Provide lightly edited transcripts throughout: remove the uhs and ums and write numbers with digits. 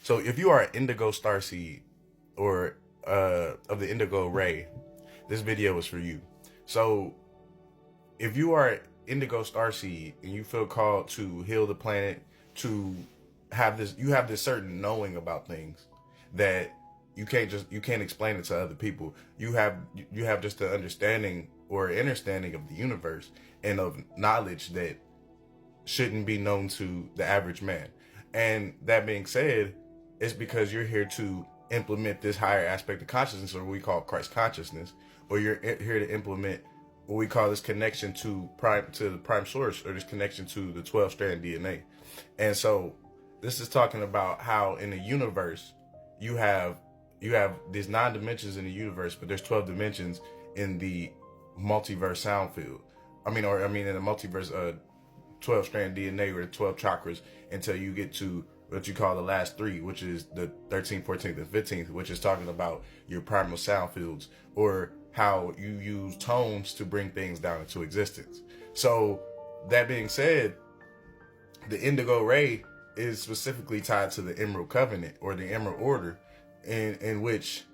So if you are an indigo starseed or of the indigo ray, this video is for you. So if you are an indigo starseed and you feel called to heal the planet, to have this, you have this certain knowing about things that you can't explain it to other people. You have just an understanding or understanding of the universe and of knowledge that shouldn't be known to the average man. And that being said, it's because you're here to implement this higher aspect of consciousness, or what we call Christ consciousness, or you're here to implement what we call this connection to the prime source, or this connection to the 12-strand DNA. And so this is talking about how in the universe you have these 9 dimensions in the universe, but there's 12 dimensions in the multiverse sound field. In the multiverse 12-strand DNA, or the 12 chakras, until you get to what you call the last 3, which is the 13th, 14th, and 15th, which is talking about your primal sound fields, or how you use tones to bring things down into existence. So that being said, the indigo ray is specifically tied to the Emerald Covenant, or the Emerald Order, in which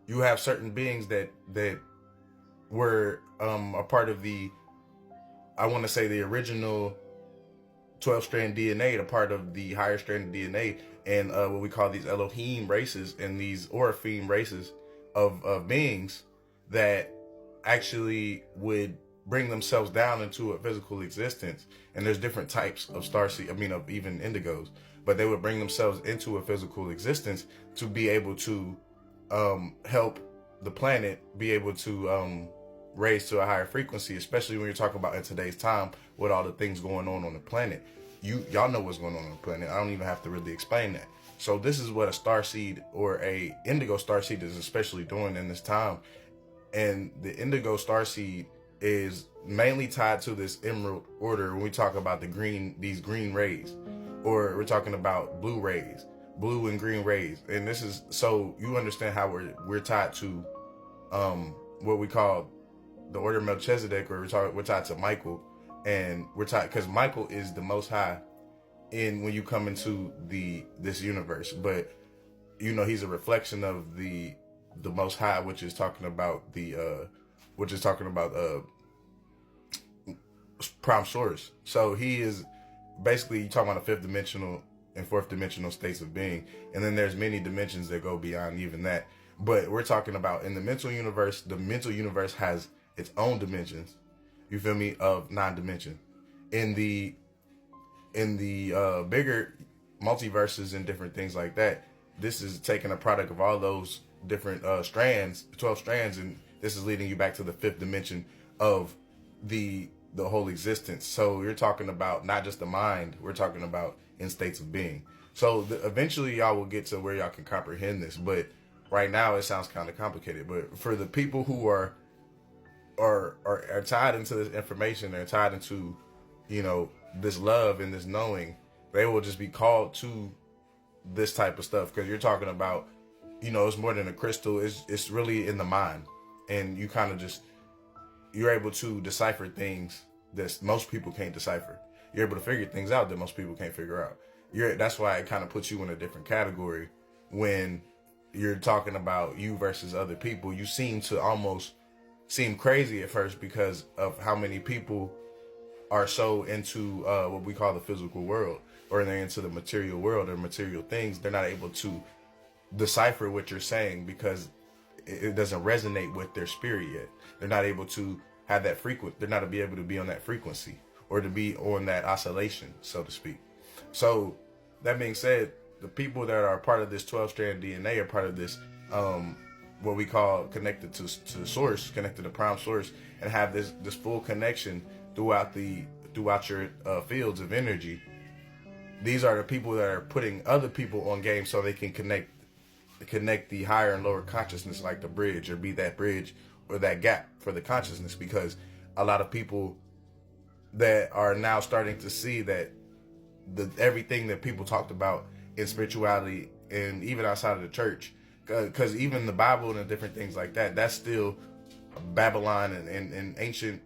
you have certain beings that were a part of the, I want to say, the original 12-strand DNA, the part of the higher strand DNA, and what we call these Elohim races and these Oraphim races of beings that actually would bring themselves down into a physical existence. And there's different types of starseed, of even indigos, but they would bring themselves into a physical existence to be able to help the planet be able to raise to a higher frequency, especially when you're talking about in today's time with all the things going on the planet. Y'all know what's going on the planet. I don't even have to really explain that. So this is what a starseed or a indigo starseed is especially doing in this time. And the indigo starseed is mainly tied to this Emerald Order when we talk about these green rays, or we're talking about blue rays, blue and green rays. And this is, so you understand how we're tied to what we call the Order of Melchizedek, or we're tied to Michael, and we're tied because Michael is the Most High when you come into this universe. But he's a reflection of the Most High, which is talking about prime source. So he is basically, you talking about the 5th dimensional and 4th dimensional states of being, and then there's many dimensions that go beyond even that. But we're talking about in the mental universe. The mental universe has its own dimensions, you feel me, of 9 dimensions. In the bigger multiverses and different things like that, this is taking a product of all those different strands, 12 strands, and this is leading you back to the 5th dimension of the whole existence. So you're talking about not just the mind, we're talking about in states of being. So eventually y'all will get to where y'all can comprehend this, but right now it sounds kind of complicated. But for the people who are tied into this information, they're tied into, this love and this knowing, they will just be called to this type of stuff, because you're talking about, it's more than a crystal. It's really in the mind, and you kind of you're able to decipher things that most people can't decipher. You're able to figure things out that most people can't figure out. That's why it kind of puts you in a different category when you're talking about you versus other people. You seem to almost seem crazy at first because of how many people are so into what we call the physical world, or they're into the material world or material things. They're not able to decipher what you're saying because it doesn't resonate with their spirit yet. They're not able to have that they're not able to be on that frequency, or to be on that oscillation, so to speak. So that being said, the people that are part of this 12-strand DNA are part of this what we call connected to source, connected to prime source, and have this full connection throughout your fields of energy. These are the people that are putting other people on game so they can connect the higher and lower consciousness, like the bridge, or be that bridge or that gap for the consciousness. Because a lot of people that are now starting to see that everything that people talked about in spirituality and even outside of the church, because even the Bible and different things like that, that's still Babylon and ancient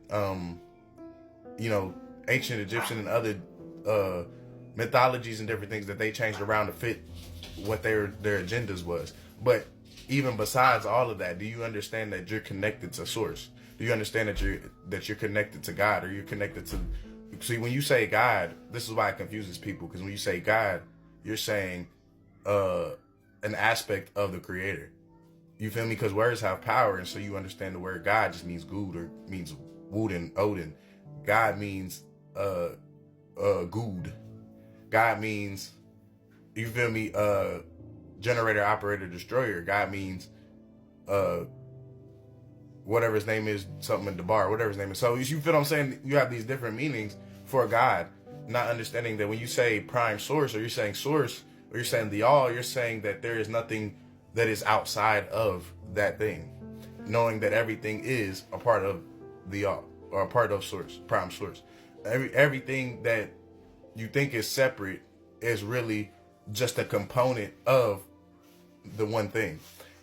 ancient Egyptian and other mythologies and different things that they changed around to fit what their agendas was. But even besides all of that, do you understand that you're connected to source? Do you understand that you're connected to God, or you're connected to? See, when you say God, this is why it confuses people, because when you say God, you're saying an aspect of the Creator. You feel me? Because words have power, and so you understand the word God just means good, or means Wooden, Odin. God means good. God means, you feel me, generator, operator, destroyer. God means whatever his name is, something in the bar, whatever his name is. So you feel what I'm saying? You have these different meanings for God, not understanding that when you say prime source, or you're saying source, or you're saying the all, you're saying that there is nothing that is outside of that thing, knowing that everything is a part of the all, or a part of source, prime source. Everything that you think is separate is really just a component of the one thing.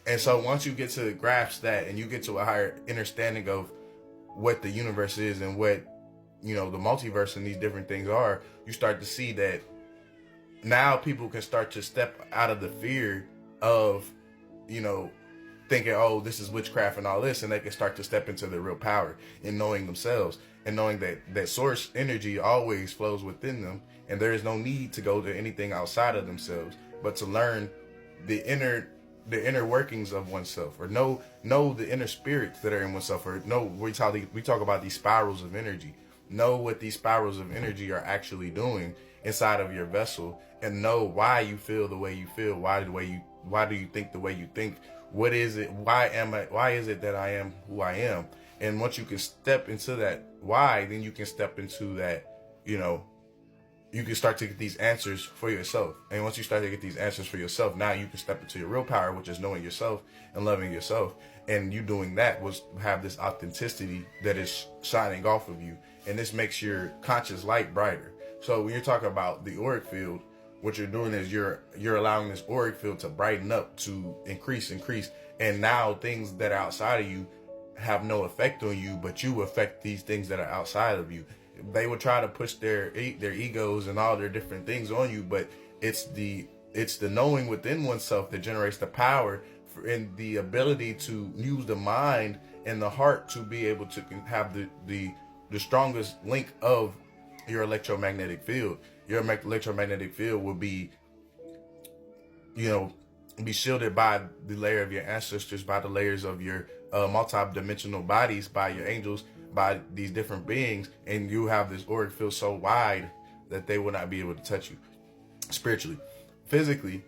And so once you get to grasp that, and you get to a higher understanding of what the universe is, and what, you know, the multiverse and these different things are, you start to see that now people can start to step out of the fear of, you know, thinking, oh, this is witchcraft and all this, and they can start to step into their real power in knowing themselves, and knowing that source energy always flows within them, and there is no need to go to anything outside of themselves, but to learn the inner workings of oneself, or know the inner spirits that are in oneself, or know, we talk about these spirals of energy. Know what these spirals of energy are actually doing inside of your vessel, and know why you feel the way you feel. Why do you think the way you think? What is it? Why is it that I am who I am? And once you can step into that why, then you can step into that, you know, you can start to get these answers for yourself. And once you start to get these answers for yourself, now you can step into your real power, which is knowing yourself and loving yourself. And you doing that was have this authenticity that is shining off of you. And this makes your conscious light brighter. So when you're talking about the auric field, what you're doing is you're allowing this auric field to brighten up, to increase. And now things that are outside of you have no effect on you, but you affect these things that are outside of you. They would try to push their egos and all their different things on you, but it's the knowing within oneself that generates the power and the ability to use the mind and the heart to be able to have the strongest link of your electromagnetic field. Your electromagnetic field will be, you know, be shielded by the layer of your ancestors, by the layers of your multi-dimensional bodies, by your angels, by these different beings, and you have this auric field so wide that they will not be able to touch you spiritually. Physically,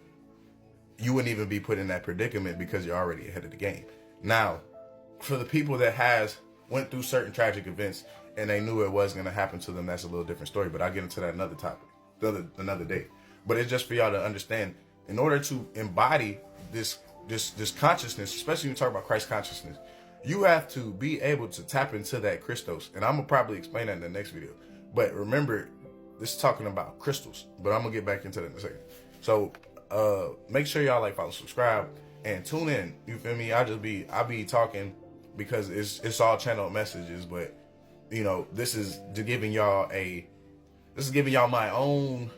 you wouldn't even be put in that predicament because you're already ahead of the game. Now, for the people that went through certain tragic events and they knew it was going to happen to them, that's a little different story, but I'll get into that another topic, another day. But it's just for y'all to understand, in order to embody this consciousness, especially when you talk about Christ consciousness, you have to be able to tap into that Christos. And I'm going to probably explain that in the next video. But remember, this is talking about crystals. But I'm going to get back into that in a second. So make sure y'all like, follow, subscribe, and tune in. You feel me? I'll be talking because it's all channeled messages. But, you know, this is giving y'all my own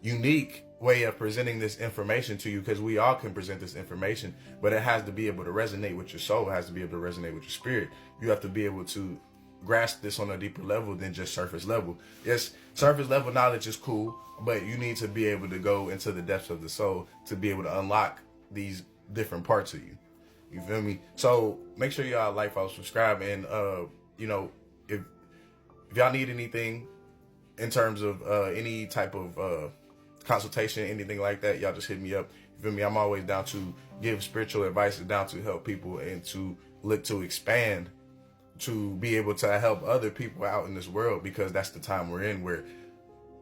unique way of presenting this information to you, because we all can present this information, but it has to be able to resonate with your soul. It has to be able to resonate with your spirit. You have to be able to grasp this on a deeper level than just surface level. Yes, surface level knowledge is cool, but you need to be able to go into the depths of the soul to be able to unlock these different parts of you. You feel me? So make sure y'all like, follow, subscribe, and you know, if y'all need anything in terms of any type of consultation, anything like that, y'all just hit me up. You feel me? I'm always down to give spiritual advice and down to help people and to look to expand, to be able to help other people out in this world, because that's the time we're in, where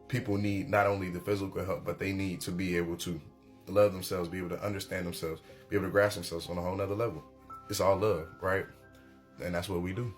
people need not only the physical help, but they need to be able to love themselves, be able to understand themselves, be able to grasp themselves on a whole nother level. It's all love, right? And that's what we do.